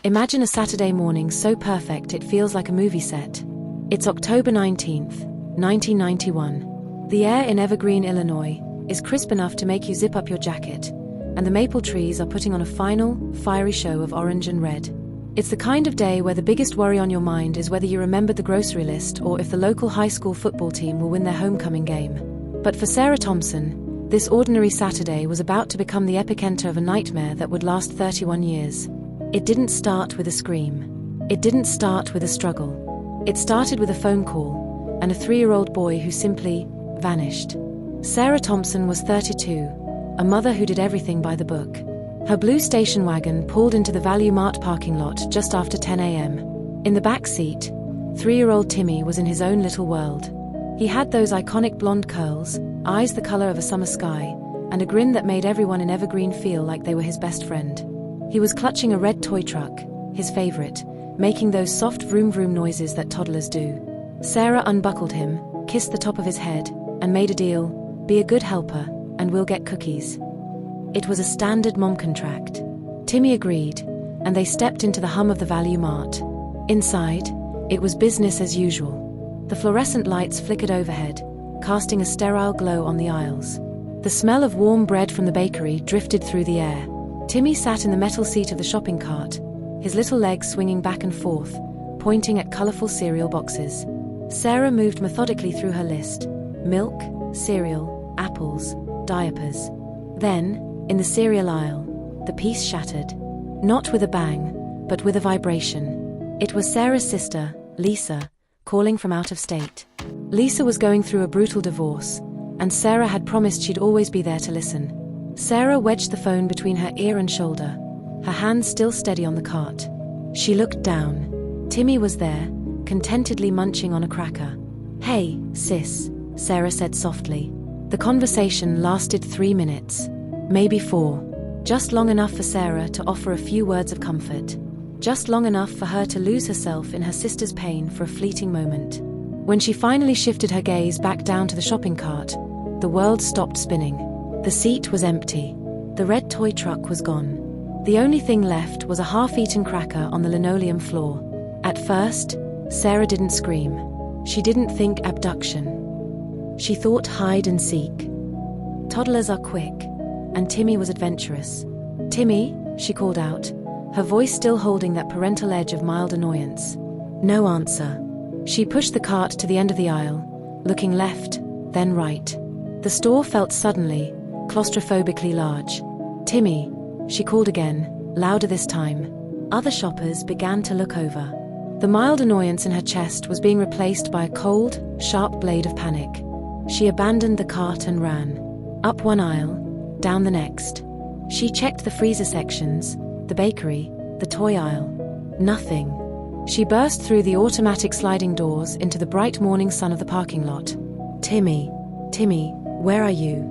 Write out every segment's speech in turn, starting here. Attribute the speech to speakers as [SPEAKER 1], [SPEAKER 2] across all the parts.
[SPEAKER 1] Imagine a Saturday morning so perfect it feels like a movie set. It's October 19th, 1991. The air in Evergreen, Illinois, is crisp enough to make you zip up your jacket, and the maple trees are putting on a final, fiery show of orange and red. It's the kind of day where the biggest worry on your mind is whether you remembered the grocery list or if the local high school football team will win their homecoming game. But for Sarah Thompson, this ordinary Saturday was about to become the epicenter of a nightmare that would last 31 years. It didn't start with a scream. It didn't start with a struggle. It started with a phone call, and a 3-year-old boy who simply vanished. Sarah Thompson was 32, a mother who did everything by the book. Her blue station wagon pulled into the Value Mart parking lot just after 10 a.m. In the back seat, 3-year-old Timmy was in his own little world. He had those iconic blonde curls, eyes the color of a summer sky, and a grin that made everyone in Evergreen feel like they were his best friend. He was clutching a red toy truck, his favorite, making those soft vroom vroom noises that toddlers do. Sarah unbuckled him, kissed the top of his head, and made a deal: be a good helper, and we'll get cookies. It was a standard mom contract. Timmy agreed, and they stepped into the hum of the Value Mart. Inside, it was business as usual. The fluorescent lights flickered overhead, casting a sterile glow on the aisles. The smell of warm bread from the bakery drifted through the air. Timmy sat in the metal seat of the shopping cart, his little legs swinging back and forth, pointing at colorful cereal boxes. Sarah moved methodically through her list: milk, cereal, apples, diapers. Then, in the cereal aisle, the piece shattered. Not with a bang, but with a vibration. It was Sarah's sister, Lisa, calling from out of state. Lisa was going through a brutal divorce, and Sarah had promised she'd always be there to listen. Sarah wedged the phone between her ear and shoulder, her hand still steady on the cart. She looked down. Timmy was there, contentedly munching on a cracker. "Hey, sis," Sarah said softly. The conversation lasted 3 minutes, maybe 4. Just long enough for Sarah to offer a few words of comfort. Just long enough for her to lose herself in her sister's pain for a fleeting moment. When she finally shifted her gaze back down to the shopping cart, the world stopped spinning. The seat was empty. The red toy truck was gone. The only thing left was a half-eaten cracker on the linoleum floor. At first, Sarah didn't scream. She didn't think abduction. She thought hide and seek. Toddlers are quick, and Timmy was adventurous. "Timmy," she called out, her voice still holding that parental edge of mild annoyance. No answer. She pushed the cart to the end of the aisle, looking left, then right. The store felt suddenly, claustrophobically large. "Timmy," she called again, louder this time. Other shoppers began to look over. The mild annoyance in her chest was being replaced by a cold, sharp blade of panic. She abandoned the cart and ran. Up one aisle, down the next. She checked the freezer sections, the bakery, the toy aisle. Nothing. She burst through the automatic sliding doors into the bright morning sun of the parking lot. "Timmy, Timmy, where are you?"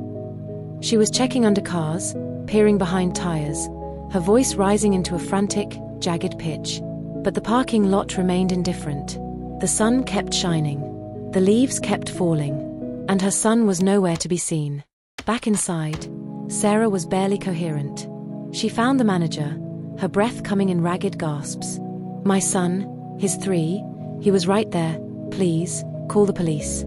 [SPEAKER 1] She was checking under cars, peering behind tires, her voice rising into a frantic, jagged pitch. But the parking lot remained indifferent. The sun kept shining. The leaves kept falling. And her son was nowhere to be seen. Back inside, Sarah was barely coherent. She found the manager, her breath coming in ragged gasps. "My son, he's 3, he was right there, please, call the police."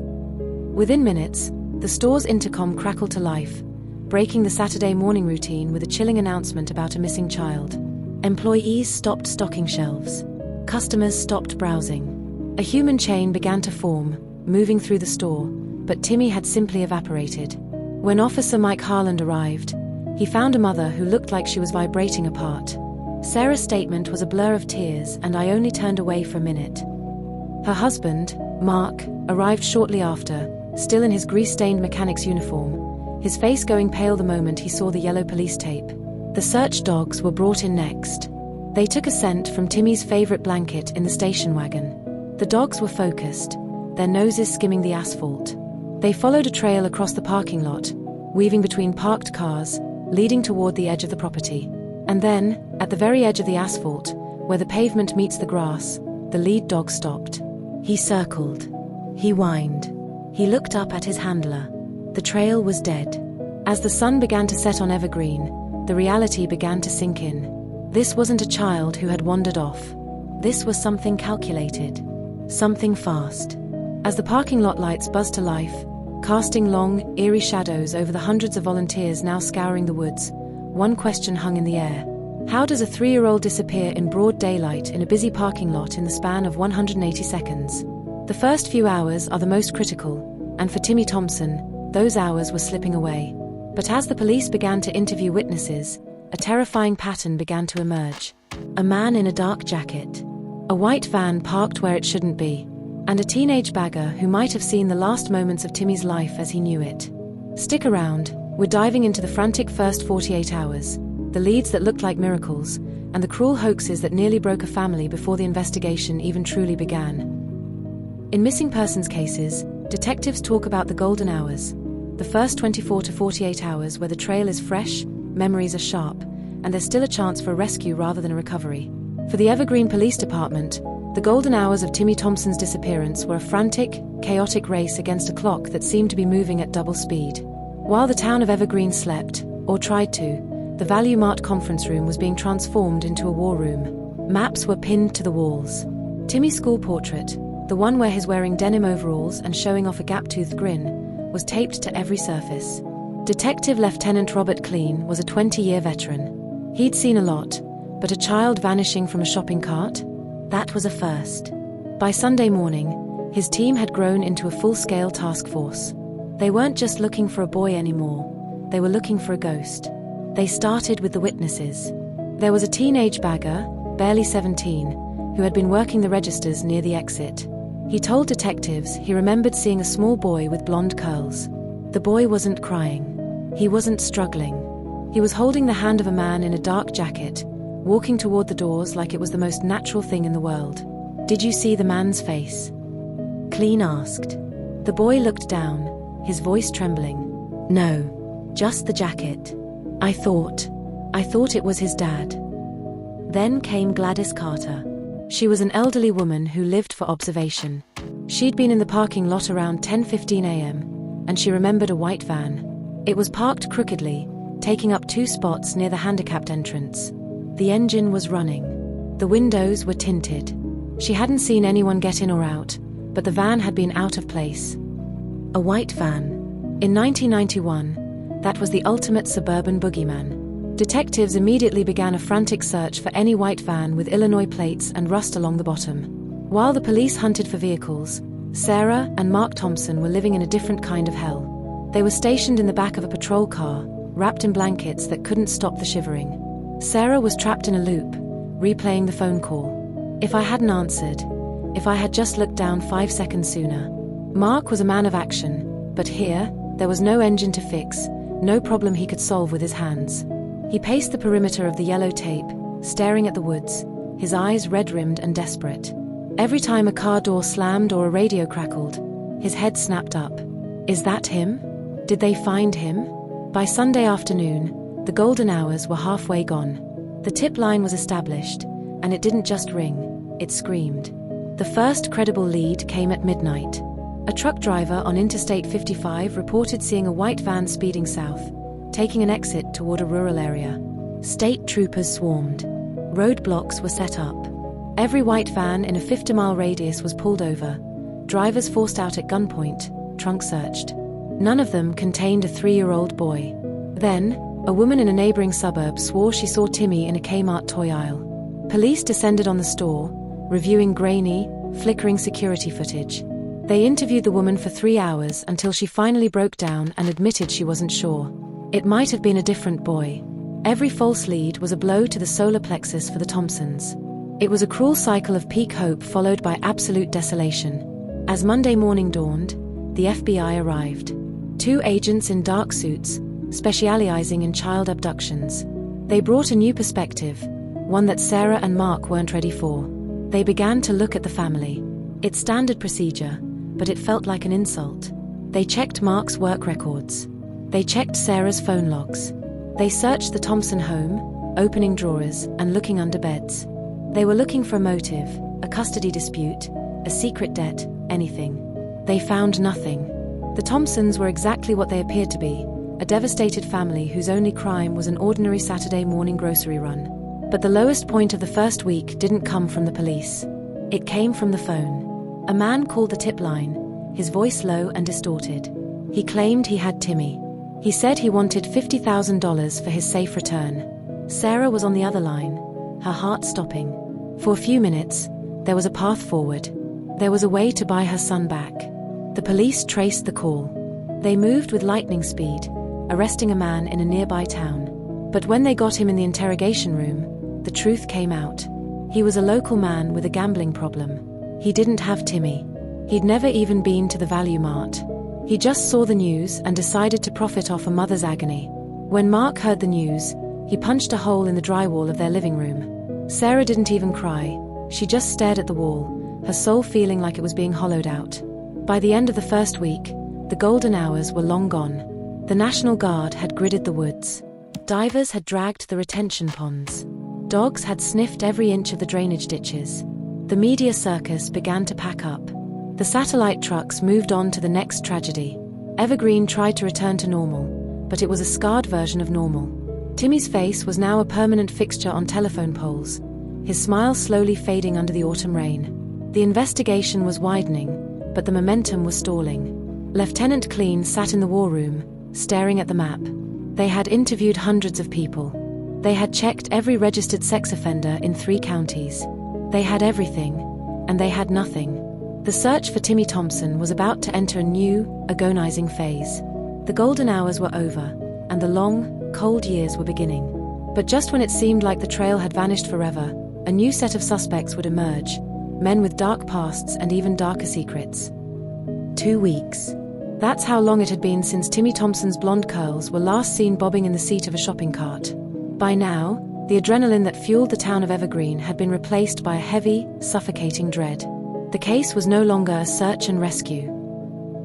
[SPEAKER 1] Within minutes, the store's intercom crackled to life, breaking the Saturday morning routine with a chilling announcement about a missing child. Employees stopped stocking shelves. Customers stopped browsing. A human chain began to form, moving through the store, but Timmy had simply evaporated. When Officer Mike Harland arrived, he found a mother who looked like she was vibrating apart. Sarah's statement was a blur of tears, and I only turned away for a minute. Her husband, Mark, arrived shortly after, still in his grease-stained mechanic's uniform, his face going pale the moment he saw the yellow police tape. The search dogs were brought in next. They took a scent from Timmy's favorite blanket in the station wagon. The dogs were focused, their noses skimming the asphalt. They followed a trail across the parking lot, weaving between parked cars, leading toward the edge of the property. And then, at the very edge of the asphalt, where the pavement meets the grass, the lead dog stopped. He circled. He whined. He looked up at his handler. The trail was dead. As the sun began to set on Evergreen, the reality began to sink in. This wasn't a child who had wandered off. This was something calculated. Something fast. As the parking lot lights buzzed to life, casting long, eerie shadows over the hundreds of volunteers now scouring the woods, one question hung in the air. How does a 3-year-old disappear in broad daylight in a busy parking lot in the span of 180 seconds? The first few hours are the most critical, and for Timmy Thompson, those hours were slipping away. But as the police began to interview witnesses, a terrifying pattern began to emerge. A man in a dark jacket. A white van parked where it shouldn't be. And a teenage bagger who might have seen the last moments of Timmy's life as he knew it. Stick around, we're diving into the frantic first 48 hours, the leads that looked like miracles, and the cruel hoaxes that nearly broke a family before the investigation even truly began. In missing persons cases, detectives talk about the golden hours, the first 24 to 48 hours where the trail is fresh, memories are sharp, and there's still a chance for a rescue rather than a recovery. For the Evergreen Police Department, the golden hours of Timmy Thompson's disappearance were a frantic, chaotic race against a clock that seemed to be moving at double speed. While the town of Evergreen slept, or tried to, the Value Mart conference room was being transformed into a war room. Maps were pinned to the walls. Timmy's school portrait, the one where he's wearing denim overalls and showing off a gap-toothed grin, was taped to every surface. Detective Lieutenant Robert Clean was a 20-year veteran. He'd seen a lot, but a child vanishing from a shopping cart? That was a first. By Sunday morning, his team had grown into a full-scale task force. They weren't just looking for a boy anymore, they were looking for a ghost. They started with the witnesses. There was a teenage bagger, barely 17, who had been working the registers near the exit. He told detectives he remembered seeing a small boy with blonde curls. The boy wasn't crying. He wasn't struggling. He was holding the hand of a man in a dark jacket, walking toward the doors like it was the most natural thing in the world. "Did you see the man's face?" Clean asked. The boy looked down, his voice trembling. "No, just the jacket. I thought it was his dad." Then came Gladys Carter. She was an elderly woman who lived for observation. She'd been in the parking lot around 10:15 a.m., and she remembered a white van. It was parked crookedly, taking up 2 spots near the handicapped entrance. The engine was running. The windows were tinted. She hadn't seen anyone get in or out, but the van had been out of place. A white van. In 1991, that was the ultimate suburban boogeyman. Detectives immediately began a frantic search for any white van with Illinois plates and rust along the bottom. While the police hunted for vehicles, Sarah and Mark Thompson were living in a different kind of hell. They were stationed in the back of a patrol car, wrapped in blankets that couldn't stop the shivering. Sarah was trapped in a loop, replaying the phone call. If I hadn't answered, if I had just looked down 5 seconds sooner. Mark was a man of action, but here, there was no engine to fix, no problem he could solve with his hands. He paced the perimeter of the yellow tape, staring at the woods, his eyes red-rimmed and desperate. Every time a car door slammed or a radio crackled, his head snapped up. Is that him? Did they find him? By Sunday afternoon, the golden hours were halfway gone. The tip line was established, and it didn't just ring, it screamed. The first credible lead came at midnight. A truck driver on Interstate 55 reported seeing a white van speeding south, taking an exit toward a rural area. State troopers swarmed. Roadblocks were set up. Every white van in a 50-mile radius was pulled over, drivers forced out at gunpoint, trunk searched. None of them contained a 3-year-old boy. Then, a woman in a neighboring suburb swore she saw Timmy in a Kmart toy aisle. Police descended on the store, reviewing grainy, flickering security footage. They interviewed the woman for 3 hours until she finally broke down and admitted she wasn't sure. It might have been a different boy. Every false lead was a blow to the solar plexus for the Thompsons. It was a cruel cycle of peak hope followed by absolute desolation. As Monday morning dawned, the FBI arrived. 2 agents in dark suits, specializing in child abductions. They brought a new perspective, one that Sarah and Mark weren't ready for. They began to look at the family. It's standard procedure, but it felt like an insult. They checked Mark's work records. They checked Sarah's phone logs. They searched the Thompson home, opening drawers and looking under beds. They were looking for a motive, a custody dispute, a secret debt, anything. They found nothing. The Thompsons were exactly what they appeared to be, a devastated family whose only crime was an ordinary Saturday morning grocery run. But the lowest point of the first week didn't come from the police. It came from the phone. A man called the tip line, his voice low and distorted. He claimed he had Timmy. He said he wanted $50,000 for his safe return. Sarah was on the other line, her heart stopping. For a few minutes, there was a path forward. There was a way to buy her son back. The police traced the call. They moved with lightning speed, arresting a man in a nearby town. But when they got him in the interrogation room, the truth came out. He was a local man with a gambling problem. He didn't have Timmy. He'd never even been to the Value Mart. He just saw the news and decided to profit off a mother's agony. When Mark heard the news, he punched a hole in the drywall of their living room. Sarah didn't even cry. She just stared at the wall, her soul feeling like it was being hollowed out. By the end of the first week, the golden hours were long gone. The National Guard had gridded the woods. Divers had dragged the retention ponds. Dogs had sniffed every inch of the drainage ditches. The media circus began to pack up. The satellite trucks moved on to the next tragedy. Evergreen tried to return to normal, but it was a scarred version of normal. Timmy's face was now a permanent fixture on telephone poles, his smile slowly fading under the autumn rain. The investigation was widening, but the momentum was stalling. Lieutenant Clean sat in the war room, staring at the map. They had interviewed hundreds of people. They had checked every registered sex offender in 3 counties. They had everything, and they had nothing. The search for Timmy Thompson was about to enter a new, agonizing phase. The golden hours were over, and the long, cold years were beginning. But just when it seemed like the trail had vanished forever, a new set of suspects would emerge, men with dark pasts and even darker secrets. 2 weeks. That's how long it had been since Timmy Thompson's blonde curls were last seen bobbing in the seat of a shopping cart. By now, the adrenaline that fueled the town of Evergreen had been replaced by a heavy, suffocating dread. The case was no longer a search and rescue.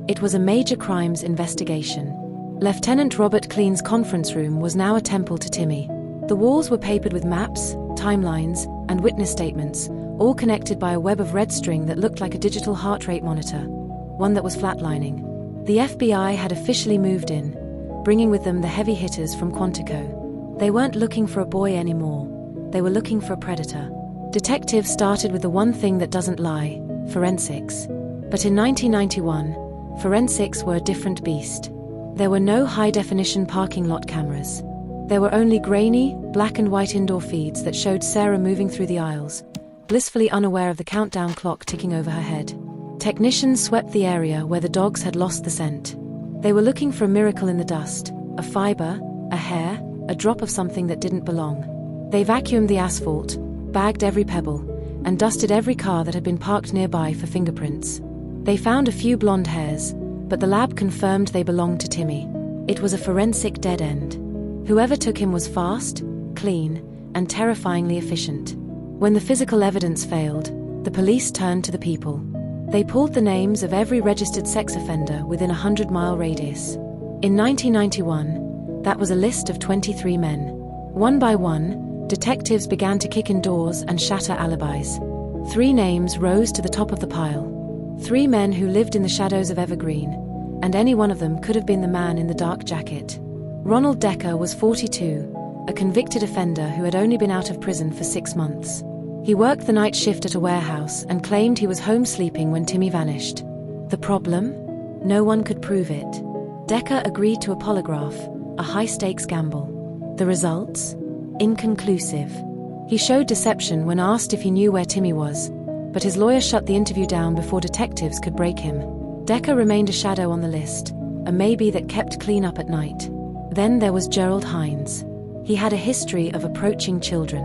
[SPEAKER 1] It was a major crimes investigation. Lieutenant Robert Clean's conference room was now a temple to Timmy. The walls were papered with maps, timelines, and witness statements, all connected by a web of red string that looked like a digital heart rate monitor, one that was flatlining. The FBI had officially moved in, bringing with them the heavy hitters from Quantico. They weren't looking for a boy anymore. They were looking for a predator. Detectives started with the one thing that doesn't lie, forensics. But in 1991, forensics were a different beast. There were no high-definition parking lot cameras. There were only grainy, black and white indoor feeds that showed Sarah moving through the aisles, blissfully unaware of the countdown clock ticking over her head. Technicians swept the area where the dogs had lost the scent. They were looking for a miracle in the dust, a fiber, a hair, a drop of something that didn't belong. They vacuumed the asphalt, bagged every pebble, and dusted every car that had been parked nearby for fingerprints. They found a few blonde hairs, but the lab confirmed they belonged to Timmy. It was a forensic dead end. Whoever took him was fast, clean, and terrifyingly efficient. When the physical evidence failed, the police turned to the people. They pulled the names of every registered sex offender within a 100-mile radius. In 1991, that was a list of 23 men. One by one, detectives began to kick in doors and shatter alibis. 3 names rose to the top of the pile. 3 men who lived in the shadows of Evergreen, and any one of them could have been the man in the dark jacket. Ronald Decker was 42, a convicted offender who had only been out of prison for 6 months. He worked the night shift at a warehouse and claimed he was home sleeping when Timmy vanished. The problem? No one could prove it. Decker agreed to a polygraph, a high-stakes gamble. The results? Inconclusive. He showed deception when asked if he knew where Timmy was, but his lawyer shut the interview down before detectives could break him. Decker remained a shadow on the list, a maybe that kept clean up at night. Then there was Gerald Hines. He had a history of approaching children.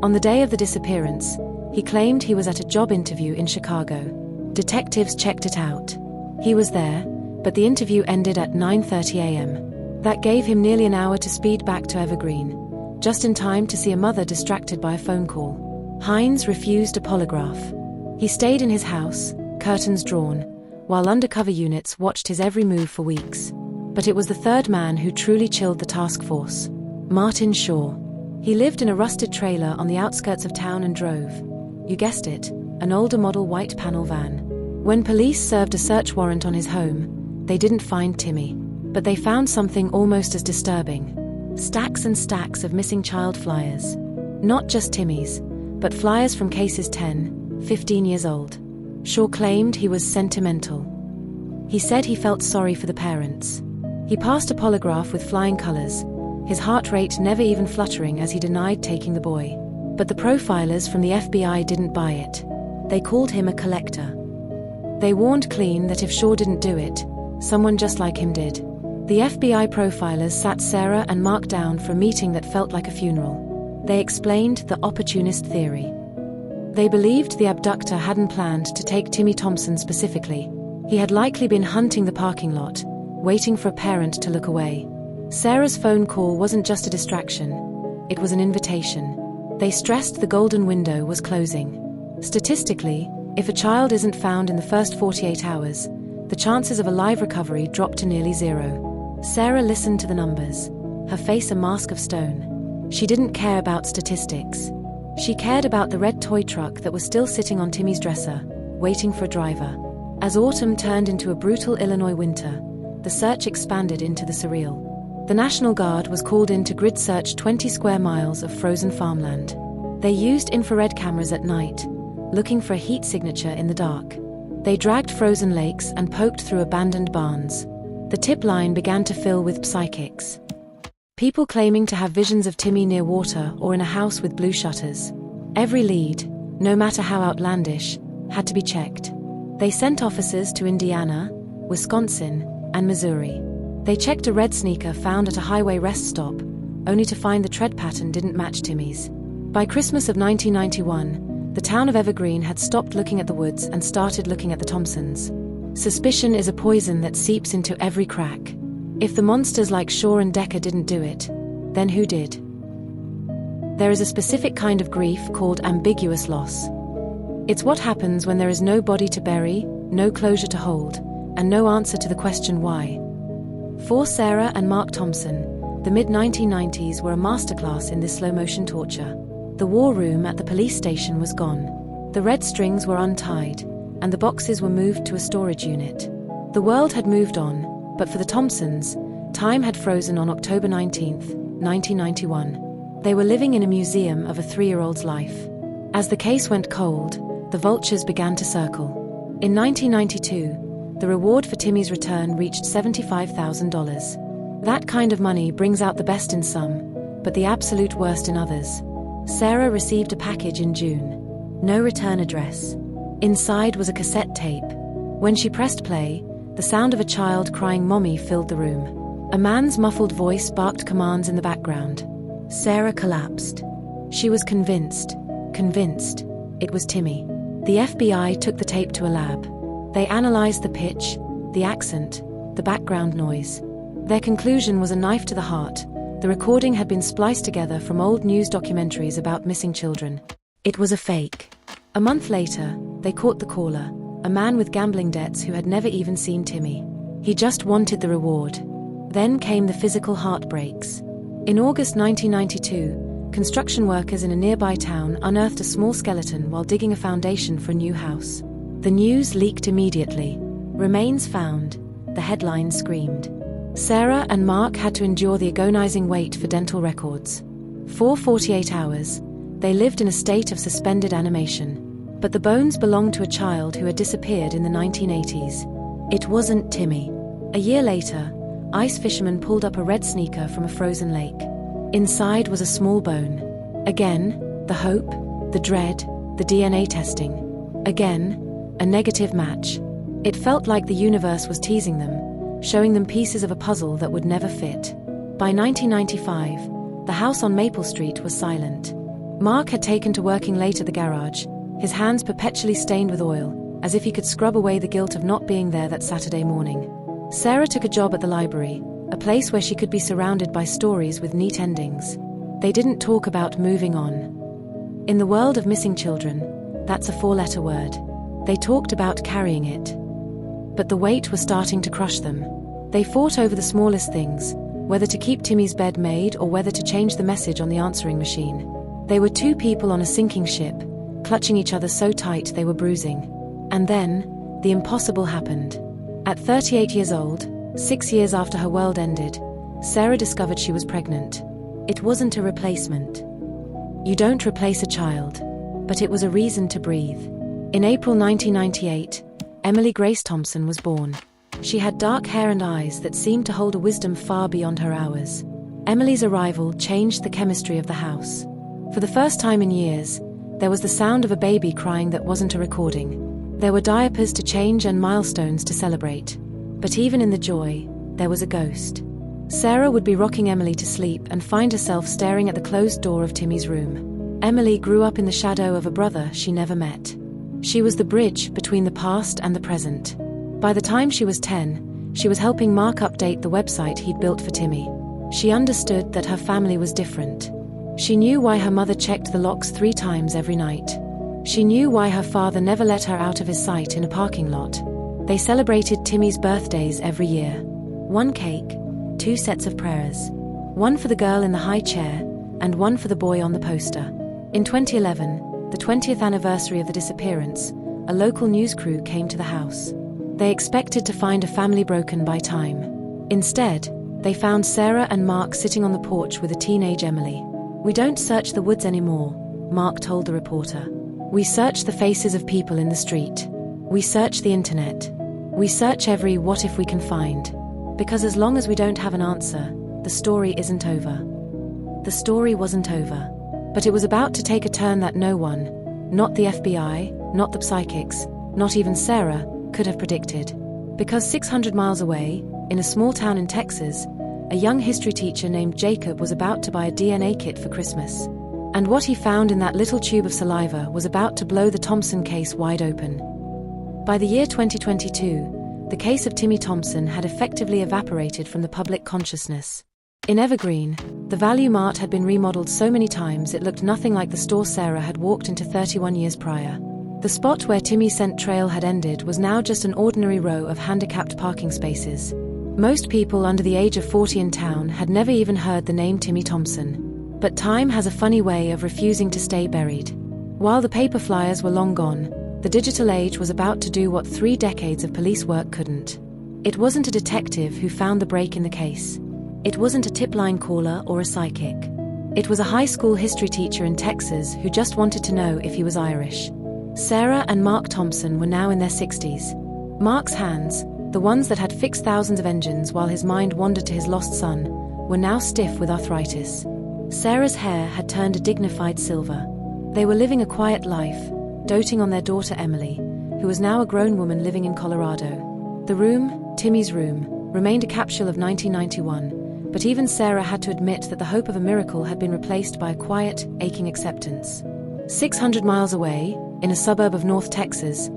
[SPEAKER 1] On the day of the disappearance, he claimed he was at a job interview in Chicago. Detectives checked it out. He was there, but the interview ended at 9:30 a.m. That gave him nearly an hour to speed back to Evergreen, just in time to see a mother distracted by a phone call. Hines refused a polygraph. He stayed in his house, curtains drawn, while undercover units watched his every move for weeks. But it was the third man who truly chilled the task force. Martin Shaw. He lived in a rusted trailer on the outskirts of town and drove, you guessed it, an older model white panel van. When police served a search warrant on his home, they didn't find Timmy. But they found something almost as disturbing. Stacks and stacks of missing child flyers. Not just Timmy's, but flyers from cases 10, 15 years old. Shaw claimed he was sentimental. He said he felt sorry for the parents. He passed a polygraph with flying colors, his heart rate never even fluttering as he denied taking the boy. But the profilers from the FBI didn't buy it. They called him a collector. They warned clean that if Shaw didn't do it, someone just like him did. The FBI profilers sat Sarah and Mark down for a meeting that felt like a funeral. They explained the opportunist theory. They believed the abductor hadn't planned to take Timmy Thompson specifically. He had likely been hunting the parking lot, waiting for a parent to look away. Sarah's phone call wasn't just a distraction, it was an invitation. They stressed the golden window was closing. Statistically, if a child isn't found in the first 48 hours, the chances of a live recovery drop to nearly zero. Sarah listened to the numbers, her face a mask of stone. She didn't care about statistics. She cared about the red toy truck that was still sitting on Timmy's dresser, waiting for a driver. As autumn turned into a brutal Illinois winter, the search expanded into the surreal. The National Guard was called in to grid search 20 square miles of frozen farmland. They used infrared cameras at night, looking for a heat signature in the dark. They dragged frozen lakes and poked through abandoned barns. The tip line began to fill with psychics. People claiming to have visions of Timmy near water or in a house with blue shutters. Every lead, no matter how outlandish, had to be checked. They sent officers to Indiana, Wisconsin, and Missouri. They checked a red sneaker found at a highway rest stop, only to find the tread pattern didn't match Timmy's. By Christmas of 1991, the town of Evergreen had stopped looking at the woods and started looking at the Thompsons. Suspicion is a poison that seeps into every crack. If the monsters like Shaw and Decker didn't do it, then who did? There is a specific kind of grief called ambiguous loss. It's what happens when there is no body to bury, no closure to hold, and no answer to the question why. For Sarah and Mark Thompson, the mid-1990s were a masterclass in this slow-motion torture. The war room at the police station was gone. The red strings were untied, and the boxes were moved to a storage unit. The world had moved on, but for the Thompsons, time had frozen on October 19, 1991. They were living in a museum of a 3-year-old's life. As the case went cold, the vultures began to circle. In 1992, the reward for Timmy's return reached $75,000. That kind of money brings out the best in some, but the absolute worst in others. Sarah received a package in June. No return address. Inside was a cassette tape. When she pressed play, the sound of a child crying "Mommy" filled the room. A man's muffled voice barked commands in the background. Sarah collapsed. She was convinced it was Timmy. The FBI took the tape to a lab. They analyzed the pitch, the accent, the background noise. Their conclusion was a knife to the heart. The recording had been spliced together from old news documentaries about missing children. It was a fake. A month later, they caught the caller, a man with gambling debts who had never even seen Timmy. He just wanted the reward. Then came the physical heartbreaks. In August 1992, construction workers in a nearby town unearthed a small skeleton while digging a foundation for a new house. The news leaked immediately. Remains found. The headline screamed. Sarah and Mark had to endure the agonizing wait for dental records. For 48 hours, they lived in a state of suspended animation. But the bones belonged to a child who had disappeared in the 1980s. It wasn't Timmy. A year later, ice fishermen pulled up a red sneaker from a frozen lake. Inside was a small bone. Again, the hope, the dread, the DNA testing. Again, a negative match. It felt like the universe was teasing them, showing them pieces of a puzzle that would never fit. By 1995, the house on Maple Street was silent. Mark had taken to working late at the garage, his hands perpetually stained with oil, as if he could scrub away the guilt of not being there that Saturday morning. Sarah took a job at the library, a place where she could be surrounded by stories with neat endings. They didn't talk about moving on. In the world of missing children, that's a 4-letter word. They talked about carrying it. But the weight was starting to crush them. They fought over the smallest things, whether to keep Timmy's bed made or whether to change the message on the answering machine. They were two people on a sinking ship, clutching each other so tight they were bruising. And then, the impossible happened. At 38 years old, 6 years after her world ended, Sarah discovered she was pregnant. It wasn't a replacement. You don't replace a child. But it was a reason to breathe. In April 1998, Emily Grace Thompson was born. She had dark hair and eyes that seemed to hold a wisdom far beyond her hours. Emily's arrival changed the chemistry of the house. For the first time in years, there was the sound of a baby crying that wasn't a recording. There were diapers to change and milestones to celebrate. But even in the joy, there was a ghost. Sarah would be rocking Emily to sleep and find herself staring at the closed door of Timmy's room. Emily grew up in the shadow of a brother she never met. She was the bridge between the past and the present. By the time she was 10, she was helping Mark update the website he'd built for Timmy. She understood that her family was different. She knew why her mother checked the locks 3 times every night. She knew why her father never let her out of his sight in a parking lot. They celebrated Timmy's birthdays every year. 1 cake, 2 sets of prayers. 1 for the girl in the high chair, and 1 for the boy on the poster. In 2011, the 20th anniversary of the disappearance, a local news crew came to the house. They expected to find a family broken by time. Instead, they found Sarah and Mark sitting on the porch with a teenage Emily. "We don't search the woods anymore," Mark told the reporter. "We search the faces of people in the street. We search the internet. We search every what if we can find. Because as long as we don't have an answer, the story isn't over." The story wasn't over. But it was about to take a turn that no one, not the FBI, not the psychics, not even Sarah, could have predicted. Because 600 miles away, in a small town in Texas, a young history teacher named Jacob was about to buy a DNA kit for Christmas. And what he found in that little tube of saliva was about to blow the Thompson case wide open. By the year 2022, the case of Timmy Thompson had effectively evaporated from the public consciousness. In Evergreen, the Value Mart had been remodeled so many times it looked nothing like the store Sarah had walked into 31 years prior. The spot where Timmy's scent trail had ended was now just an ordinary row of handicapped parking spaces. Most people under the age of 40 in town had never even heard the name Timmy Thompson. But time has a funny way of refusing to stay buried. While the paper flyers were long gone, the digital age was about to do what 3 decades of police work couldn't. It wasn't a detective who found the break in the case. It wasn't a tip-line caller or a psychic. It was a high school history teacher in Texas who just wanted to know if he was Irish. Sarah and Mark Thompson were now in their 60s. Mark's hands, the ones that had fixed thousands of engines while his mind wandered to his lost son, were now stiff with arthritis. Sarah's hair had turned a dignified silver. They were living a quiet life, doting on their daughter Emily, who was now a grown woman living in Colorado. The room, Timmy's room, remained a capsule of 1991, but even Sarah had to admit that the hope of a miracle had been replaced by a quiet, aching acceptance. 600 miles away, in a suburb of North Texas,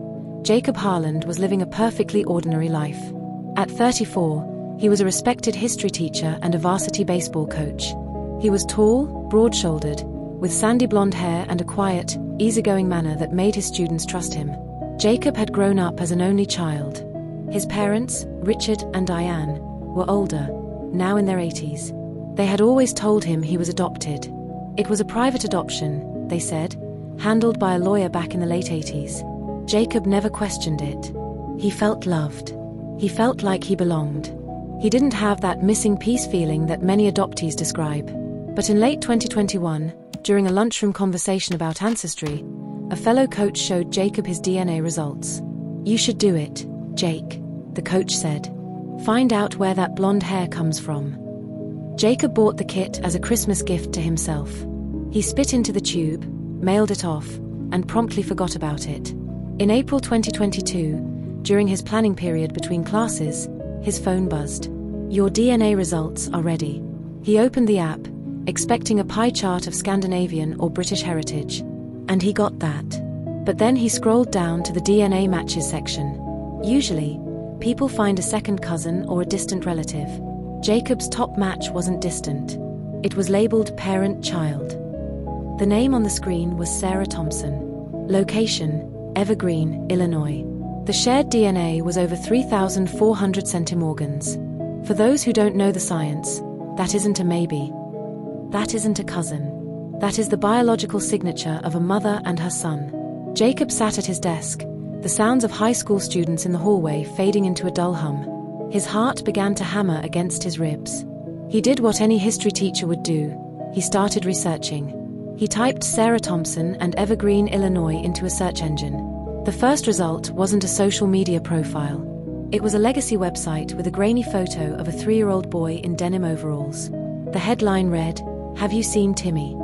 [SPEAKER 1] Jacob Harland was living a perfectly ordinary life. At 34, he was a respected history teacher and a varsity baseball coach. He was tall, broad-shouldered, with sandy blonde hair and a quiet, easygoing manner that made his students trust him. Jacob had grown up as an only child. His parents, Richard and Diane, were older, now in their 80s. They had always told him he was adopted. It was a private adoption, they said, handled by a lawyer back in the late 80s. Jacob never questioned it. He felt loved. He felt like he belonged. He didn't have that missing piece feeling that many adoptees describe. But in late 2021, during a lunchroom conversation about ancestry, a fellow coach showed Jacob his DNA results. "You should do it, Jake," the coach said. "Find out where that blonde hair comes from." Jacob bought the kit as a Christmas gift to himself. He spit into the tube, mailed it off, and promptly forgot about it. In April 2022, during his planning period between classes, his phone buzzed. "Your DNA results are ready." He opened the app, expecting a pie chart of Scandinavian or British heritage. And he got that. But then he scrolled down to the DNA matches section. Usually, people find a second cousin or a distant relative. Jacob's top match wasn't distant. It was labeled parent-child. The name on the screen was Sarah Thompson. Location, Evergreen, Illinois. The shared DNA was over 3,400 centimorgans. For those who don't know the science, that isn't a maybe. That isn't a cousin. That is the biological signature of a mother and her son. Jacob sat at his desk, the sounds of high school students in the hallway fading into a dull hum. His heart began to hammer against his ribs. He did what any history teacher would do. He started researching. He typed Sarah Thompson and Evergreen, Illinois into a search engine. The first result wasn't a social media profile. It was a legacy website with a grainy photo of a 3-year-old boy in denim overalls. The headline read, "Have you seen Timmy?"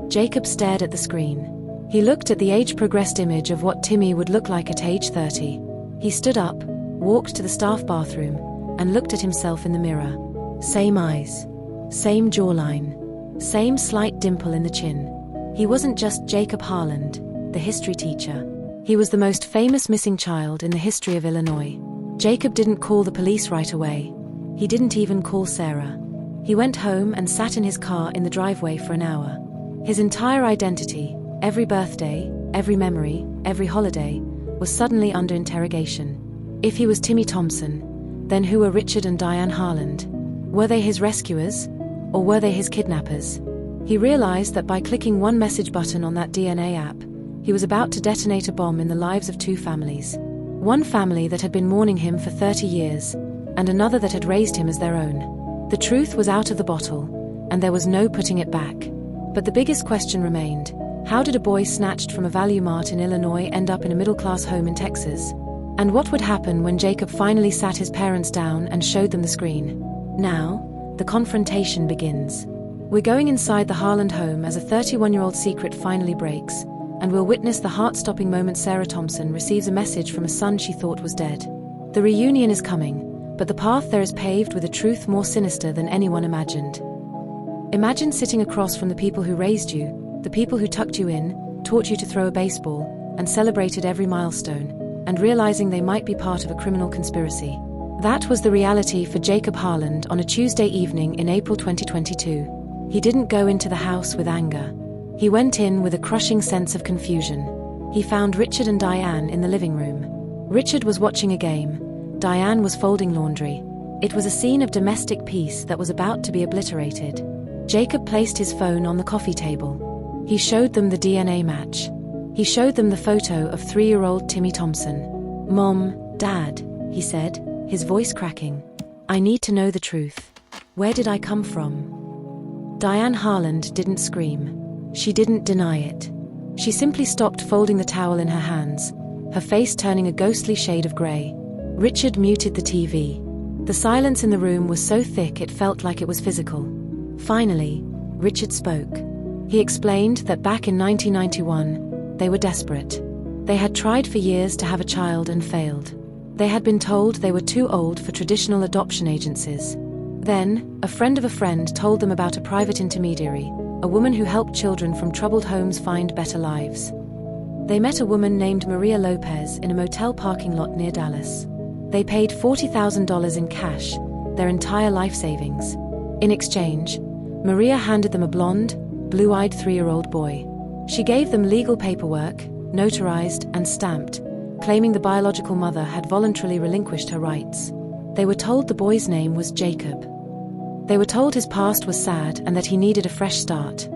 [SPEAKER 1] Jacob stared at the screen. He looked at the age-progressed image of what Timmy would look like at age 30. He stood up, walked to the staff bathroom, and looked at himself in the mirror. Same eyes. Same jawline. Same slight dimple in the chin. He wasn't just Jacob Harland, the history teacher. He was the most famous missing child in the history of Illinois. Jacob didn't call the police right away. He didn't even call Sarah. He went home and sat in his car in the driveway for an hour. His entire identity, every birthday, every memory, every holiday, was suddenly under interrogation. If he was Timmy Thompson, then who were Richard and Diane Harland? Were they his rescuers? Or were they his kidnappers? He realized that by clicking one message button on that DNA app, he was about to detonate a bomb in the lives of 2 families. One family that had been mourning him for 30 years, and another that had raised him as their own. The truth was out of the bottle, and there was no putting it back. But the biggest question remained: how did a boy snatched from a Value Mart in Illinois end up in a middle-class home in Texas? And what would happen when Jacob finally sat his parents down and showed them the screen? Now, the confrontation begins. We're going inside the Harland home as a 31-year-old secret finally breaks, and we'll witness the heart-stopping moment Sarah Thompson receives a message from a son she thought was dead. The reunion is coming, but the path there is paved with a truth more sinister than anyone imagined. Imagine sitting across from the people who raised you, the people who tucked you in, taught you to throw a baseball, and celebrated every milestone, and realizing they might be part of a criminal conspiracy. That was the reality for Jacob Harland on a Tuesday evening in April 2022. He didn't go into the house with anger. He went in with a crushing sense of confusion. He found Richard and Diane in the living room. Richard was watching a game. Diane was folding laundry. It was a scene of domestic peace that was about to be obliterated. Jacob placed his phone on the coffee table. He showed them the DNA match. He showed them the photo of 3-year-old Timmy Thompson. "Mom, Dad," he said, his voice cracking. "I need to know the truth. Where did I come from?" Diane Harland didn't scream. She didn't deny it. She simply stopped folding the towel in her hands, her face turning a ghostly shade of grey. Richard muted the TV. The silence in the room was so thick it felt like it was physical. Finally, Richard spoke. He explained that back in 1991, they were desperate. They had tried for years to have a child and failed. They had been told they were too old for traditional adoption agencies. Then, a friend of a friend told them about a private intermediary, a woman who helped children from troubled homes find better lives. They met a woman named Maria Lopez in a motel parking lot near Dallas. They paid $40,000 in cash, their entire life savings. In exchange, Maria handed them a blonde, blue-eyed 3-year-old boy. She gave them legal paperwork, notarized and stamped, claiming the biological mother had voluntarily relinquished her rights. They were told the boy's name was Jacob. They were told his past was sad and that he needed a fresh start.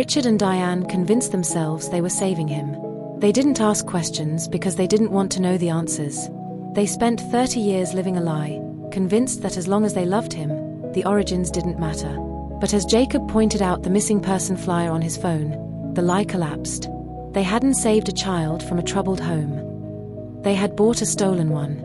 [SPEAKER 1] Richard and Diane convinced themselves they were saving him. They didn't ask questions because they didn't want to know the answers. They spent 30 years living a lie, convinced that as long as they loved him, the origins didn't matter. But as Jacob pointed out the missing person flyer on his phone, the lie collapsed. They hadn't saved a child from a troubled home. They had bought a stolen one.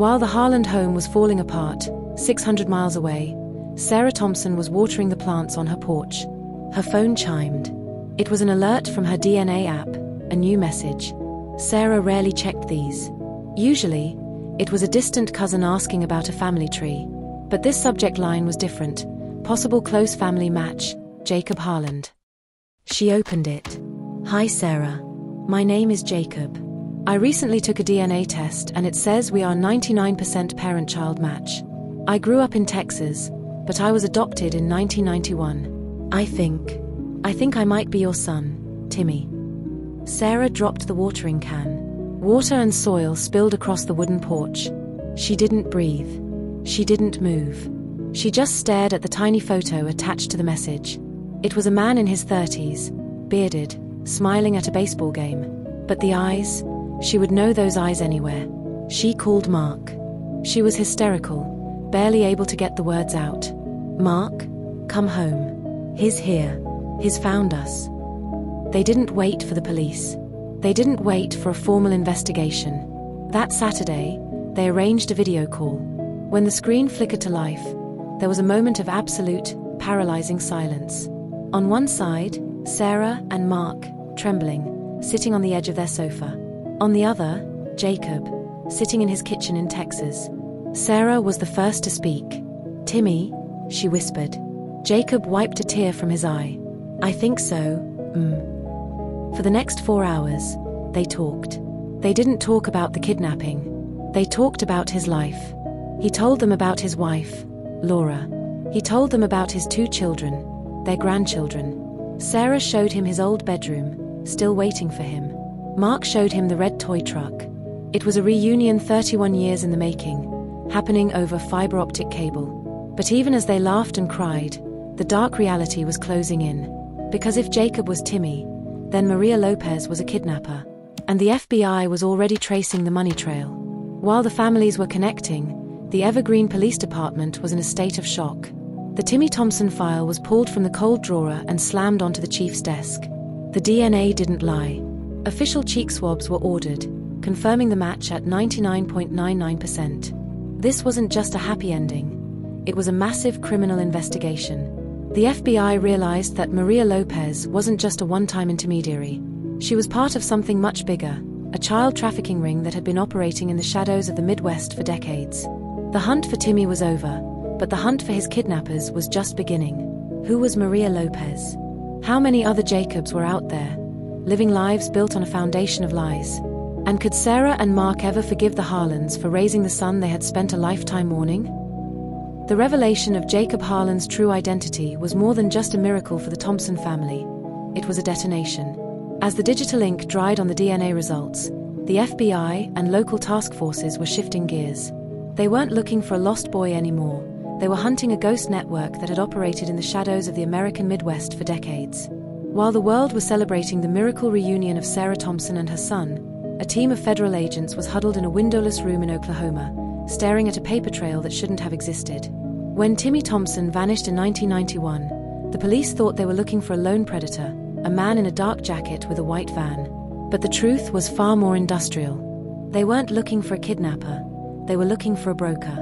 [SPEAKER 1] While the Harland home was falling apart, 600 miles away, Sarah Thompson was watering the plants on her porch. Her phone chimed. It was an alert from her DNA app, a new message. Sarah rarely checked these. Usually, it was a distant cousin asking about a family tree. But this subject line was different. Possible close family match, Jacob Harland. She opened it. "Hi Sarah. My name is Jacob. I recently took a DNA test and it says we are 99% parent-child match. I grew up in Texas, but I was adopted in 1991. I think I might be your son, Timmy." Sarah dropped the watering can. Water and soil spilled across the wooden porch. She didn't breathe. She didn't move. She just stared at the tiny photo attached to the message. It was a man in his 30s, bearded, smiling at a baseball game. But the eyes, she would know those eyes anywhere. She called Mark. She was hysterical, barely able to get the words out. "Mark, come home. He's here. He's found us." They didn't wait for the police. They didn't wait for a formal investigation. That Saturday, they arranged a video call. When the screen flickered to life, there was a moment of absolute, paralyzing silence. On one side, Sarah and Mark, trembling, sitting on the edge of their sofa. On the other, Jacob, sitting in his kitchen in Texas. Sarah was the first to speak. "Timmy," she whispered. Jacob wiped a tear from his eye. "I think so, For the next 4 hours, they talked. They didn't talk about the kidnapping. They talked about his life. He told them about his wife, Laura. He told them about his 2 children, their grandchildren. Sarah showed him his old bedroom, still waiting for him. Mark showed him the red toy truck. It was a reunion 31 years in the making, happening over fiber optic cable. But even as they laughed and cried, the dark reality was closing in. Because if Jacob was Timmy, then Maria Lopez was a kidnapper. And the FBI was already tracing the money trail. While the families were connecting, the Evergreen Police Department was in a state of shock. The Timmy Thompson file was pulled from the cold drawer and slammed onto the chief's desk. The DNA didn't lie. Official cheek swabs were ordered, confirming the match at 99.99%. This wasn't just a happy ending. It was a massive criminal investigation. The FBI realized that Maria Lopez wasn't just a one-time intermediary. She was part of something much bigger, a child trafficking ring that had been operating in the shadows of the Midwest for decades. The hunt for Timmy was over, but the hunt for his kidnappers was just beginning. Who was Maria Lopez? How many other Jacobs were out there, living lives built on a foundation of lies? And could Sarah and Mark ever forgive the Harlans for raising the son they had spent a lifetime mourning? The revelation of Jacob Harlan's true identity was more than just a miracle for the Thompson family. It was a detonation. As the digital ink dried on the DNA results, the FBI and local task forces were shifting gears. They weren't looking for a lost boy anymore. They were hunting a ghost network that had operated in the shadows of the American Midwest for decades. While the world was celebrating the miracle reunion of Sarah Thompson and her son, a team of federal agents was huddled in a windowless room in Oklahoma, staring at a paper trail that shouldn't have existed. When Timmy Thompson vanished in 1991, the police thought they were looking for a lone predator, a man in a dark jacket with a white van. But the truth was far more industrial. They weren't looking for a kidnapper, they were looking for a broker.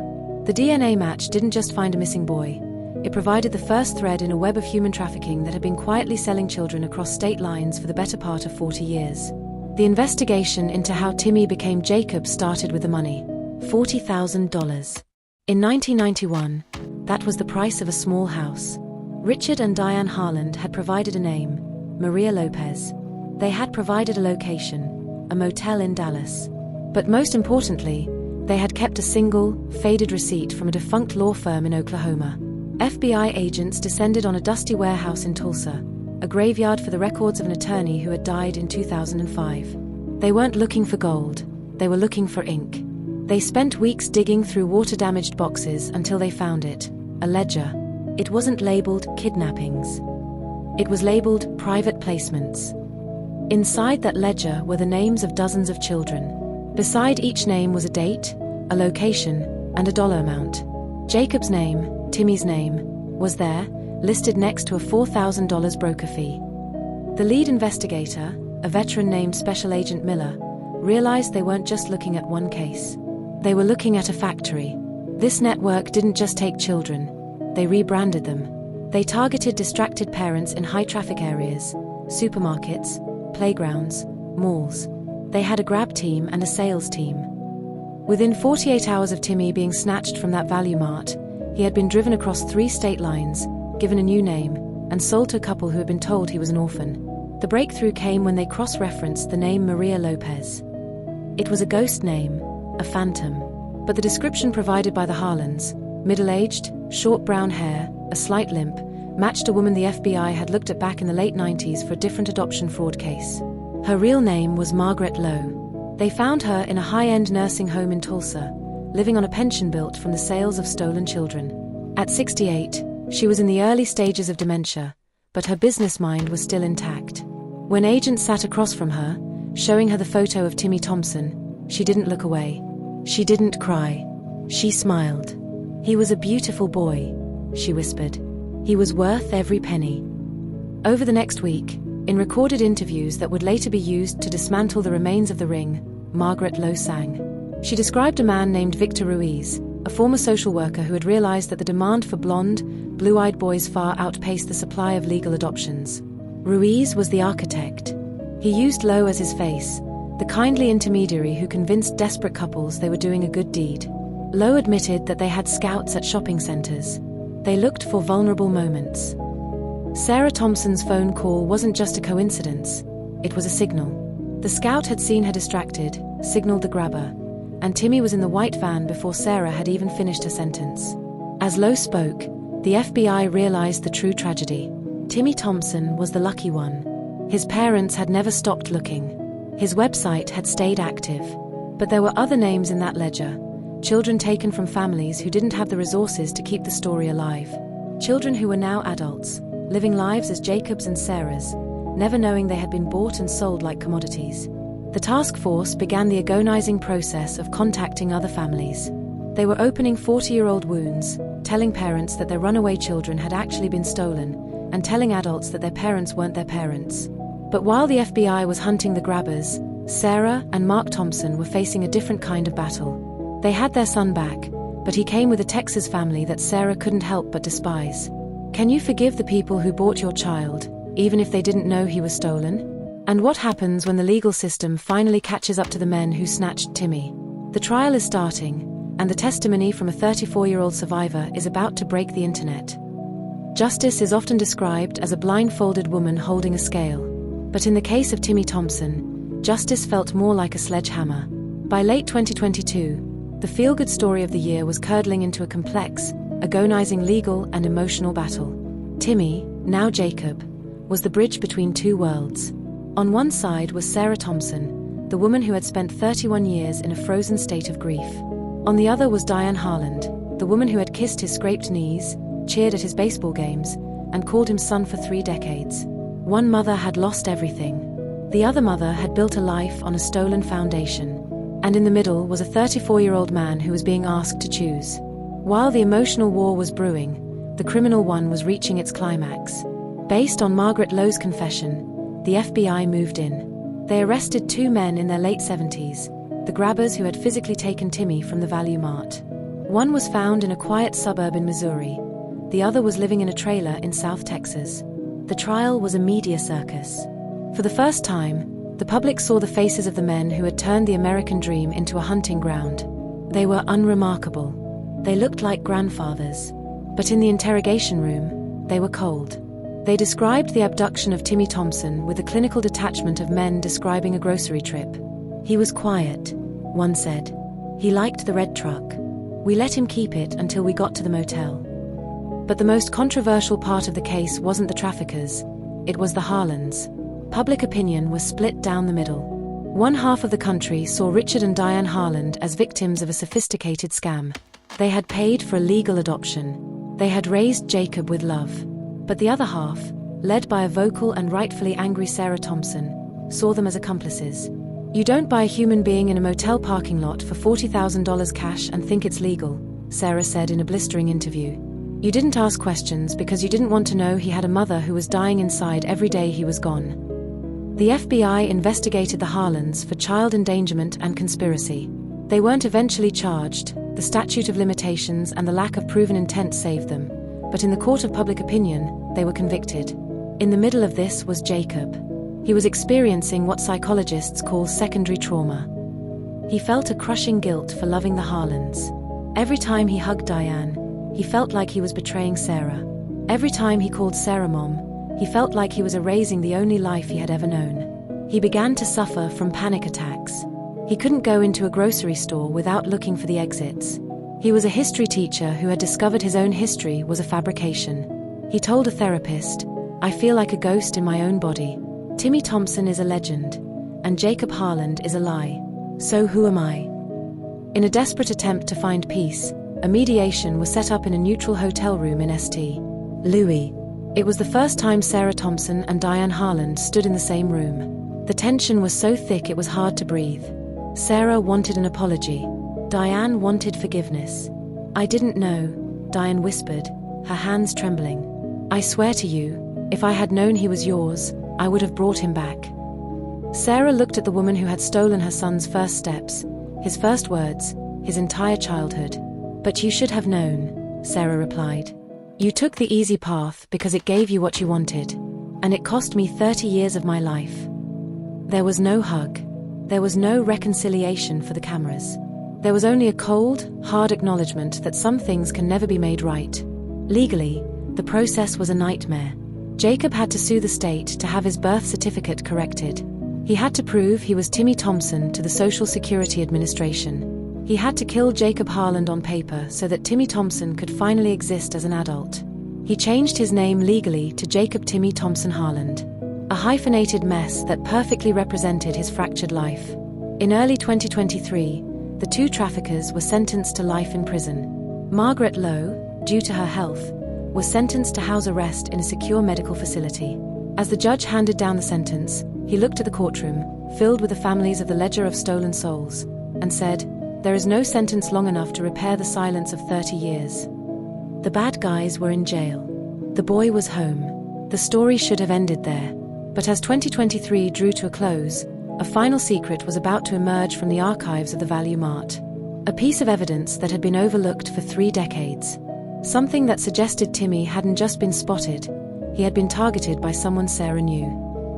[SPEAKER 1] The DNA match didn't just find a missing boy, it provided the first thread in a web of human trafficking that had been quietly selling children across state lines for the better part of 40 years. The investigation into how Timmy became Jacob started with the money. $40,000. In 1991, that was the price of a small house. Richard and Diane Harland had provided a name, Maria Lopez. They had provided a location, a motel in Dallas. But most importantly, they had kept a single, faded receipt from a defunct law firm in Oklahoma. FBI agents descended on a dusty warehouse in Tulsa, a graveyard for the records of an attorney who had died in 2005. They weren't looking for gold, they were looking for ink. They spent weeks digging through water-damaged boxes until they found it, a ledger. It wasn't labeled kidnappings. It was labeled private placements. Inside that ledger were the names of dozens of children. Beside each name was a date, a location, and a dollar amount. Jacob's name, Timmy's name, was there, listed next to a $4,000 broker fee. The lead investigator, a veteran named Special Agent Miller, realized they weren't just looking at one case. They were looking at a factory. This network didn't just take children, they rebranded them. They targeted distracted parents in high-traffic areas, supermarkets, playgrounds, malls. They had a grab team and a sales team. Within 48 hours of Timmy being snatched from that value mart, he had been driven across 3 state lines, given a new name, and sold to a couple who had been told he was an orphan. The breakthrough came when they cross-referenced the name Maria Lopez. It was a ghost name, a phantom. But the description provided by the Harlans, middle-aged, short brown hair, a slight limp, matched a woman the FBI had looked at back in the late 90s for a different adoption fraud case. Her real name was Margaret Lowe. They found her in a high-end nursing home in Tulsa, living on a pension built from the sales of stolen children. At 68, she was in the early stages of dementia, but her business mind was still intact. When agents sat across from her, showing her the photo of Timmy Thompson, she didn't look away. She didn't cry. She smiled. "He was a beautiful boy," she whispered. "He was worth every penny." Over the next week, In recorded interviews that would later be used to dismantle the remains of the ring, Margaret Lowe sang. She described a man named Victor Ruiz, a former social worker who had realized that the demand for blonde, blue-eyed boys far outpaced the supply of legal adoptions. Ruiz was the architect. He used Lowe as his face, the kindly intermediary who convinced desperate couples they were doing a good deed. Lowe admitted that they had scouts at shopping centers. They looked for vulnerable moments. Sarah Thompson's phone call wasn't just a coincidence, it was a signal. The scout had seen her distracted, signaled the grabber, and Timmy was in the white van before Sarah had even finished her sentence. As Lowe spoke, the FBI realized the true tragedy. Timmy Thompson was the lucky one. His parents had never stopped looking. His website had stayed active. But there were other names in that ledger. Children taken from families who didn't have the resources to keep the story alive. Children who were now adults, living lives as Jacob's and Sarah's, never knowing they had been bought and sold like commodities. The task force began the agonizing process of contacting other families. They were opening 40-year-old wounds, telling parents that their runaway children had actually been stolen, and telling adults that their parents weren't their parents. But while the FBI was hunting the grabbers, Sarah and Mark Thompson were facing a different kind of battle. They had their son back, but he came with a Texas family that Sarah couldn't help but despise. Can you forgive the people who bought your child, even if they didn't know he was stolen? And what happens when the legal system finally catches up to the men who snatched Timmy? The trial is starting, and the testimony from a 34-year-old survivor is about to break the internet. Justice is often described as a blindfolded woman holding a scale. But in the case of Timmy Thompson, justice felt more like a sledgehammer. By late 2022, the feel-good story of the year was curdling into a complex, agonizing legal and emotional battle. Timmy, now Jacob, was the bridge between two worlds. On one side was Sarah Thompson, the woman who had spent 31 years in a frozen state of grief. On the other was Diane Harland, the woman who had kissed his scraped knees, cheered at his baseball games, and called him son for 3 decades. One mother had lost everything. The other mother had built a life on a stolen foundation. And in the middle was a 34-year-old man who was being asked to choose. While the emotional war was brewing, the criminal one was reaching its climax. Based on Margaret Lowe's confession, the FBI moved in. They arrested 2 men in their late 70s, the grabbers who had physically taken Timmy from the Value Mart. One was found in a quiet suburb in Missouri. The other was living in a trailer in South Texas. The trial was a media circus. For the first time, the public saw the faces of the men who had turned the American dream into a hunting ground. They were unremarkable. They looked like grandfathers. But in the interrogation room, they were cold. They described the abduction of Timmy Thompson with the clinical detachment of men describing a grocery trip. He was quiet, one said. He liked the red truck. We let him keep it until we got to the motel. But the most controversial part of the case wasn't the traffickers. It was the Harlands. Public opinion was split down the middle. One half of the country saw Richard and Diane Harland as victims of a sophisticated scam. They had paid for a legal adoption. They had raised Jacob with love. But the other half, led by a vocal and rightfully angry Sarah Thompson, saw them as accomplices. You don't buy a human being in a motel parking lot for $40,000 cash and think it's legal, Sarah said in a blistering interview. You didn't ask questions because you didn't want to know he had a mother who was dying inside every day he was gone. The FBI investigated the Harlands for child endangerment and conspiracy. They weren't eventually charged. The statute of limitations and the lack of proven intent saved them. But in the court of public opinion, they were convicted. In the middle of this was Jacob. He was experiencing what psychologists call secondary trauma. He felt a crushing guilt for loving the Harlands. Every time he hugged Diane, he felt like he was betraying Sarah. Every time he called Sarah Mom, he felt like he was erasing the only life he had ever known. He began to suffer from panic attacks. He couldn't go into a grocery store without looking for the exits. He was a history teacher who had discovered his own history was a fabrication. He told a therapist, "I feel like a ghost in my own body. Timmy Thompson is a legend, and Jacob Harland is a lie. So who am I?" In a desperate attempt to find peace, a mediation was set up in a neutral hotel room in St. Louis. It was the first time Sarah Thompson and Diane Harland stood in the same room. The tension was so thick it was hard to breathe. Sarah wanted an apology. Diane wanted forgiveness. "I didn't know," Diane whispered, her hands trembling. "I swear to you, if I had known he was yours, I would have brought him back. Sarah looked at the woman who had stolen her son's first steps, his first words, his entire childhood. But you should have known, Sarah replied. You took the easy path because it gave you what you wanted. And it cost me 30 years of my life. There was no hug. There was no reconciliation for the cameras. There was only a cold, hard acknowledgement that some things can never be made right. Legally, the process was a nightmare. Jacob had to sue the state to have his birth certificate corrected. He had to prove he was Timmy Thompson to the Social Security Administration. He had to kill Jacob Harland on paper so that Timmy Thompson could finally exist as an adult. He changed his name legally to Jacob Timmy Thompson Harland, a hyphenated mess that perfectly represented his fractured life. In early 2023, the two traffickers were sentenced to life in prison. Margaret Lowe, due to her health, was sentenced to house arrest in a secure medical facility. As the judge handed down the sentence, he looked at the courtroom, filled with the families of the Ledger of Stolen Souls, and said, "There is no sentence long enough to repair the silence of 30 years. The bad guys were in jail. The boy was home. The story should have ended there. But as 2023 drew to a close, a final secret was about to emerge from the archives of the Value Mart. A piece of evidence that had been overlooked for 3 decades. Something that suggested Timmy hadn't just been spotted, he had been targeted by someone Sarah knew.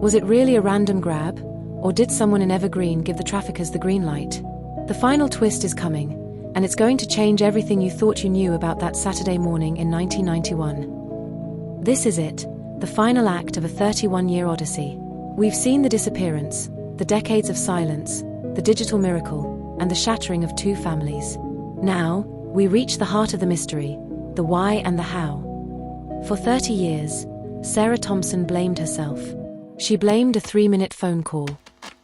[SPEAKER 1] Was it really a random grab, or did someone in Evergreen give the traffickers the green light? The final twist is coming, and it's going to change everything you thought you knew about that Saturday morning in 1991. This is it, the final act of a 31-year odyssey. We've seen the disappearance, the decades of silence, the digital miracle, and the shattering of 2 families. Now, we reach the heart of the mystery, the why and the how. For 30 years, Sarah Thompson blamed herself. She blamed a 3-minute phone call.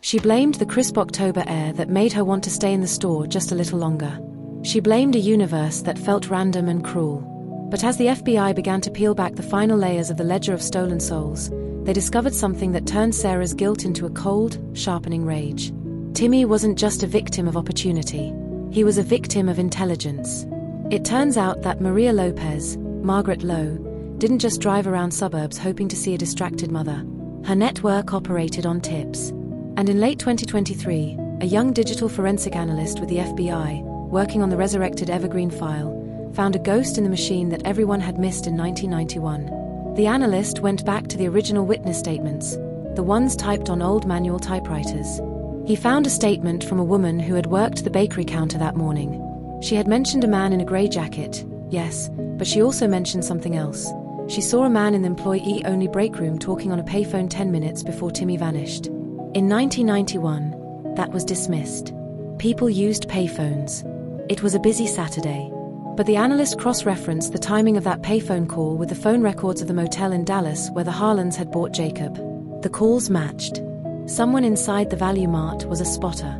[SPEAKER 1] She blamed the crisp October air that made her want to stay in the store just a little longer. She blamed a universe that felt random and cruel. But as the FBI began to peel back the final layers of the Ledger of Stolen Souls, they discovered something that turned Sarah's guilt into a cold, sharpening rage. Timmy wasn't just a victim of opportunity. He was a victim of intelligence. It turns out that Maria Lopez, Margaret Lowe, didn't just drive around suburbs hoping to see a distracted mother. Her network operated on tips. And in late 2023, a young digital forensic analyst with the FBI, working on the resurrected Evergreen file, found a ghost in the machine that everyone had missed in 1991. The analyst went back to the original witness statements, the ones typed on old manual typewriters. He found a statement from a woman who had worked the bakery counter that morning. She had mentioned a man in a grey jacket, yes, but she also mentioned something else. She saw a man in the employee-only break room talking on a payphone 10 minutes before Timmy vanished. In 1991, that was dismissed. People used payphones. It was a busy Saturday. But the analyst cross-referenced the timing of that payphone call with the phone records of the motel in Dallas where the Harlands had bought Jacob. The calls matched. Someone inside the Value Mart was a spotter.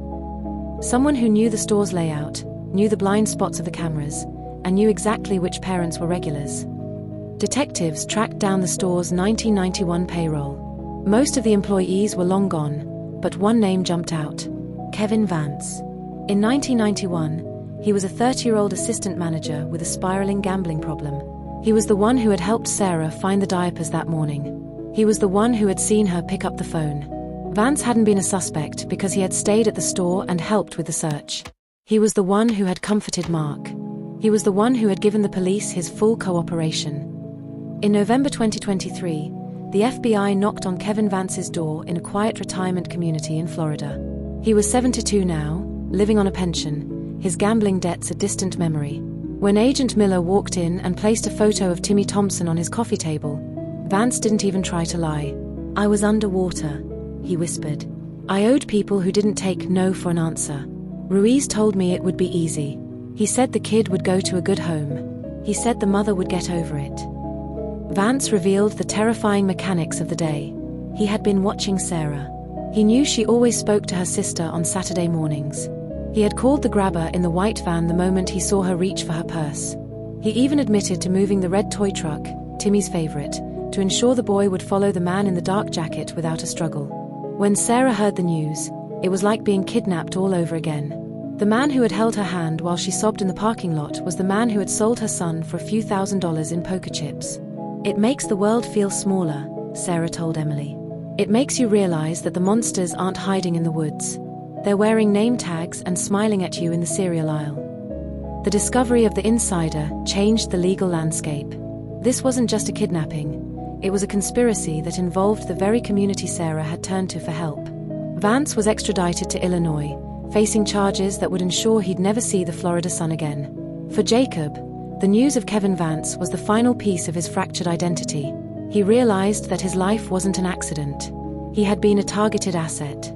[SPEAKER 1] Someone who knew the store's layout, knew the blind spots of the cameras, and knew exactly which parents were regulars. Detectives tracked down the store's 1991 payroll. Most of the employees were long gone, but one name jumped out: Kevin Vance. In 1991, he was a 30-year-old assistant manager with a spiraling gambling problem. He was the one who had helped Sarah find the diapers that morning. He was the one who had seen her pick up the phone. Vance hadn't been a suspect because he had stayed at the store and helped with the search. He was the one who had comforted Mark. He was the one who had given the police his full cooperation. In November 2023, the FBI knocked on Kevin Vance's door in a quiet retirement community in Florida. He was 72 now, living on a pension, his gambling debts a distant memory. When Agent Miller walked in and placed a photo of Timmy Thompson on his coffee table, Vance didn't even try to lie. "I was underwater," he whispered. "I owed people who didn't take no for an answer. Ruiz told me it would be easy. He said the kid would go to a good home. He said the mother would get over it." Vance revealed the terrifying mechanics of the day. He had been watching Sarah. He knew she always spoke to her sister on Saturday mornings. He had called the grabber in the white van the moment he saw her reach for her purse. He even admitted to moving the red toy truck, Timmy's favorite, to ensure the boy would follow the man in the dark jacket without a struggle. When Sarah heard the news, it was like being kidnapped all over again. The man who had held her hand while she sobbed in the parking lot was the man who had sold her son for a few $1,000s in poker chips. "It makes the world feel smaller," Sarah told Emily. It makes you realize that the monsters aren't hiding in the woods. They're wearing name tags and smiling at you in the cereal aisle. The discovery of the insider changed the legal landscape. This wasn't just a kidnapping. It was a conspiracy that involved the very community Sarah had turned to for help. Vance was extradited to Illinois, facing charges that would ensure he'd never see the Florida sun again. For Jacob, the news of Kevin Vance was the final piece of his fractured identity. He realized that his life wasn't an accident. He had been a targeted asset.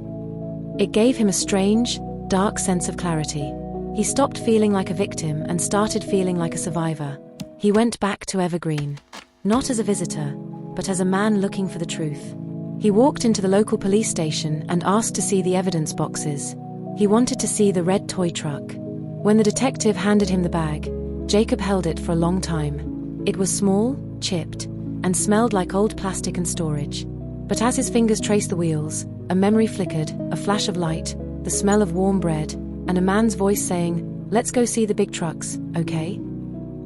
[SPEAKER 1] It gave him a strange, dark sense of clarity. He stopped feeling like a victim and started feeling like a survivor. He went back to Evergreen, not as a visitor, but as a man looking for the truth. He walked into the local police station and asked to see the evidence boxes. He wanted to see the red toy truck. When the detective handed him the bag, Jacob held it for a long time. It was small, chipped, and smelled like old plastic and storage. But as his fingers traced the wheels, a memory flickered, a flash of light, the smell of warm bread, and a man's voice saying, "Let's go see the big trucks, okay?"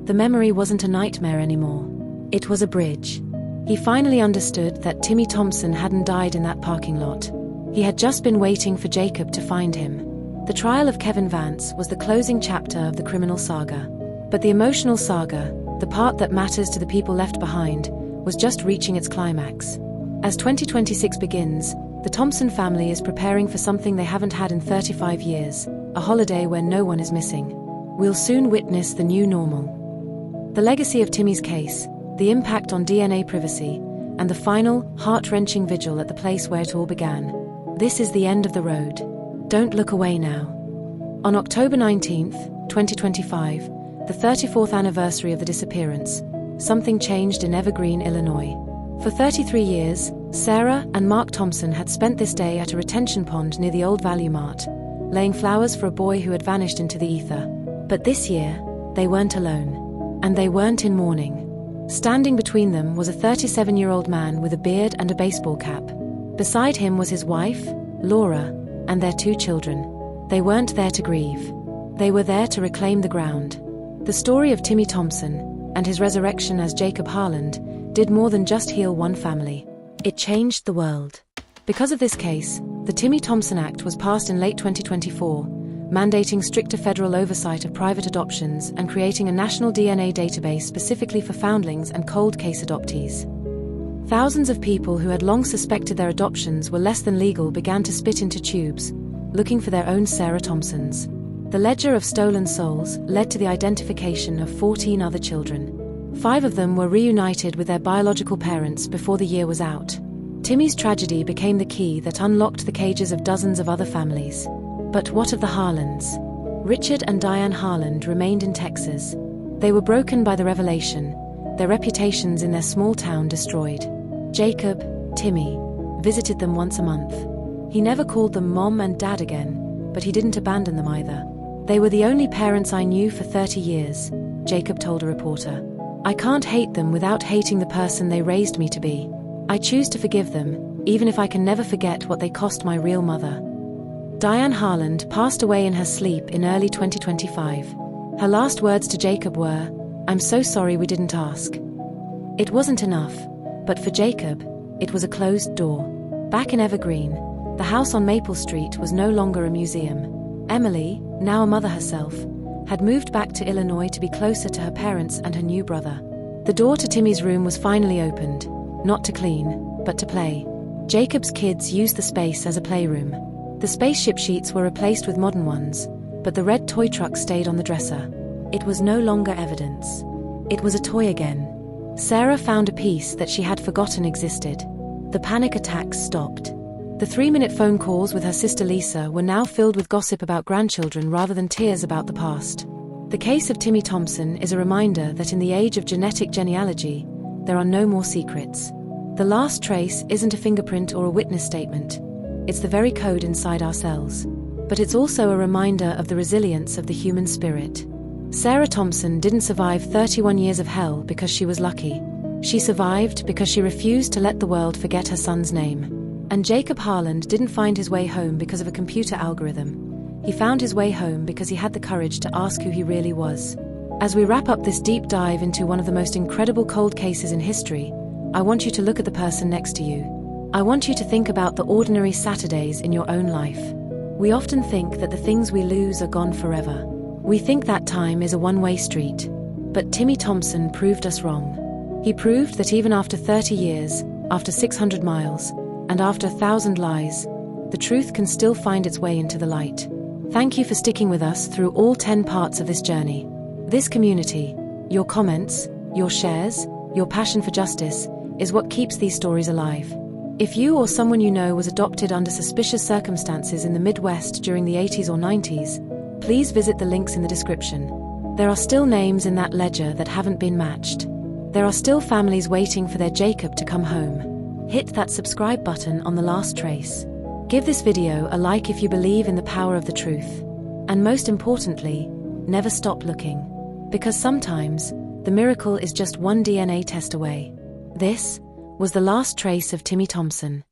[SPEAKER 1] The memory wasn't a nightmare anymore. It was a bridge. He finally understood that Timmy Thompson hadn't died in that parking lot. He had just been waiting for Jacob to find him. The trial of Kevin Vance was the closing chapter of the criminal saga. But the emotional saga, the part that matters to the people left behind, was just reaching its climax. As 2026 begins, the Thompson family is preparing for something they haven't had in 35 years, a holiday where no one is missing. We'll soon witness the new normal. The legacy of Timmy's case, the impact on DNA privacy, and the final, heart-wrenching vigil at the place where it all began. This is the end of the road. Don't look away now. On October 19, 2025, the 34th anniversary of the disappearance, something changed in Evergreen, Illinois. For 33 years, Sarah and Mark Thompson had spent this day at a retention pond near the old Value Mart, laying flowers for a boy who had vanished into the ether. But this year, they weren't alone. And they weren't in mourning. Standing between them was a 37-year-old man with a beard and a baseball cap. Beside him was his wife, Laura, and their 2 children. They weren't there to grieve. They were there to reclaim the ground. The story of Timmy Thompson, and his resurrection as Jacob Harland, did more than just heal one family. It changed the world. Because of this case, the Timmy Thompson Act was passed in late 2024, mandating stricter federal oversight of private adoptions and creating a national DNA database specifically for foundlings and cold case adoptees. Thousands of people who had long suspected their adoptions were less than legal began to spit into tubes, looking for their own Sarah Thompsons. The ledger of stolen souls led to the identification of 14 other children. 5 of them were reunited with their biological parents before the year was out. Timmy's tragedy became the key that unlocked the cages of dozens of other families. But what of the Harlands? Richard and Diane Harland remained in Texas. They were broken by the revelation, their reputations in their small town destroyed. Jacob, Timmy, visited them once a month. He never called them Mom and Dad again, but he didn't abandon them either. "They were the only parents I knew for 30 years, Jacob told a reporter. "I can't hate them without hating the person they raised me to be. I choose to forgive them, even if I can never forget what they cost my real mother." Diane Harland passed away in her sleep in early 2025. Her last words to Jacob were, "I'm so sorry we didn't ask." It wasn't enough, but for Jacob, it was a closed door. Back in Evergreen, the house on Maple Street was no longer a museum. Emily, now a mother herself, had moved back to Illinois to be closer to her parents and her new brother. The door to Timmy's room was finally opened, not to clean, but to play. Jacob's kids used the space as a playroom. The spaceship sheets were replaced with modern ones, but the red toy truck stayed on the dresser. It was no longer evidence. It was a toy again. Sarah found a piece that she had forgotten existed. The panic attacks stopped. The 3-minute phone calls with her sister Lisa were now filled with gossip about grandchildren rather than tears about the past. The case of Timmy Thompson is a reminder that in the age of genetic genealogy, there are no more secrets. The last trace isn't a fingerprint or a witness statement. It's the very code inside our cells. But it's also a reminder of the resilience of the human spirit. Sarah Thompson didn't survive 31 years of hell because she was lucky. She survived because she refused to let the world forget her son's name. And Jacob Harland didn't find his way home because of a computer algorithm. He found his way home because he had the courage to ask who he really was. As we wrap up this deep dive into one of the most incredible cold cases in history, I want you to look at the person next to you. I want you to think about the ordinary Saturdays in your own life. We often think that the things we lose are gone forever. We think that time is a one-way street. But Timmy Thompson proved us wrong. He proved that even after 30 years, after 600 miles, and after 1,000 lies, the truth can still find its way into the light. Thank you for sticking with us through all 10 parts of this journey. This community, your comments, your shares, your passion for justice, is what keeps these stories alive. If you or someone you know was adopted under suspicious circumstances in the Midwest during the 80s or 90s, please visit the links in the description. There are still names in that ledger that haven't been matched. There are still families waiting for their Jacob to come home. Hit that subscribe button on the last trace. Give this video a like if you believe in the power of the truth. And most importantly, never stop looking. Because sometimes, the miracle is just one DNA test away. This was the last trace of Timmy Thompson.